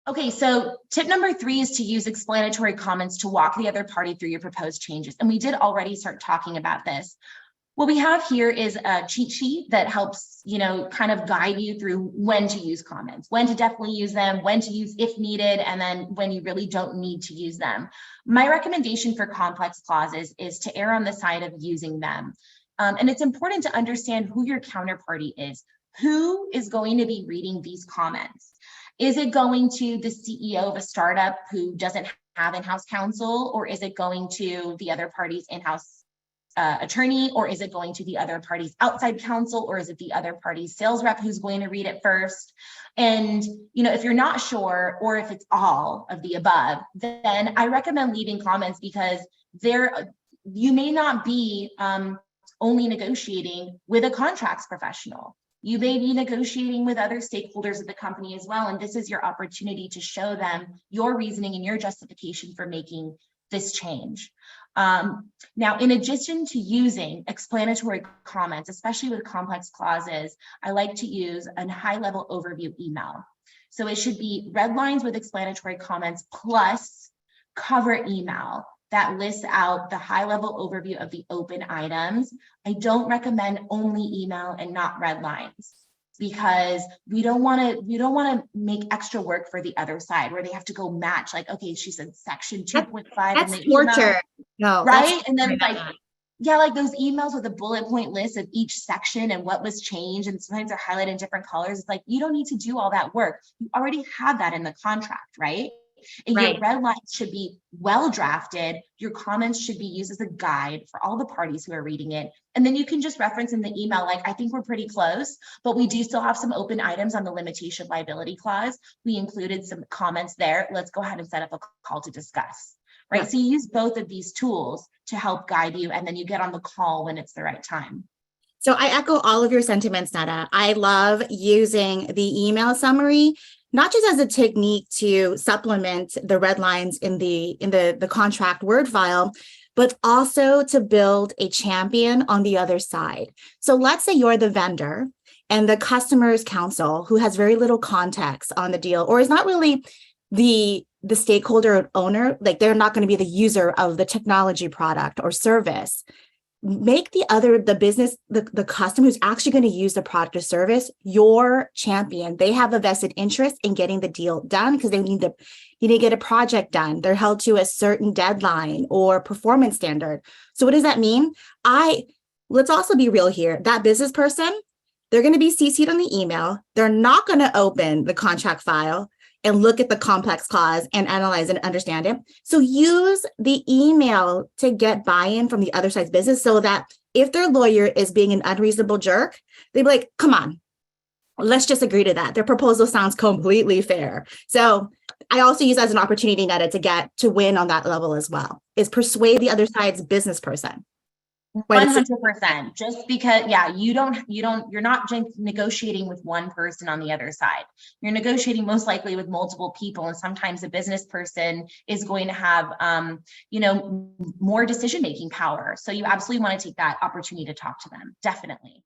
Okay, so tip number 3 is to use explanatory comments to walk the other party through your proposed changes. And we did already start talking about this. What we have here is a cheat sheet that helps, kind of guide you through when to use comments, when to definitely use them, when to use if needed, and then when you really don't need to use them. My recommendation for complex clauses is to err on the side of using them. And it's important to understand who your counterparty is. Who is going to be reading these comments? Is it going to the CEO of a startup who doesn't have in-house counsel, or is it going to the other party's in-house attorney, or is it going to the other party's outside counsel, or is it the other party's sales rep who's going to read it first? And if you're not sure, or if it's all of the above, then I recommend leaving comments, because you may not be only negotiating with a contracts professional. You may be negotiating with other stakeholders of the company as well, and this is your opportunity to show them your reasoning and your justification for making this change. Now, in addition to using explanatory comments, especially with complex clauses, I like to use a high-level overview email. So it should be red lines with explanatory comments plus cover email that lists out the high-level overview of the open items. I don't recommend only email and not red lines, because we don't want to make extra work for the other side where they have to go match, like, okay, she said section 2.5. That's torture. No, right? And then like those emails with a bullet point list of each section and what was changed, and sometimes they're highlighted in different colors. It's like, you don't need to do all that work. You already have that in the contract, right? And your red lines should be well drafted. Your comments should be used as a guide for all the parties who are reading it. And then you can just reference in the email, like, I think we're pretty close, but we do still have some open items on the limitation liability clause. We included some comments there. Let's go ahead and set up a call to discuss. Right. So you use both of these tools to help guide you, and then you get on the call when it's the right time. So I echo all of your sentiments, Netta. I love using the email summary, not just as a technique to supplement the red lines in the contract Word file, but also to build a champion on the other side. So let's say you're the vendor and the customer's counsel, who has very little context on the deal, or is not really the stakeholder or owner, like they're not going to be the user of the technology product or service. Make the customer who's actually going to use the product or service your champion. They have a vested interest in getting the deal done, because they need to get a project done. They're held to a certain deadline or performance standard. So what does that mean? Let's also be real here. That business person, they're going to be CC'd on the email. They're not going to open the contract file and look at the complex clause and analyze and understand it. So use the email to get buy-in from the other side's business, so that if their lawyer is being an unreasonable jerk, they'd be like, come on, let's just agree to that. Their proposal sounds completely fair. So I also use that as an opportunity, Netta, to win on that level as well, is persuade the other side's business person. 100%. Just because, you're not negotiating with one person on the other side. You're negotiating most likely with multiple people, and sometimes a business person is going to have, more decision-making power. So you absolutely want to take that opportunity to talk to them. Definitely.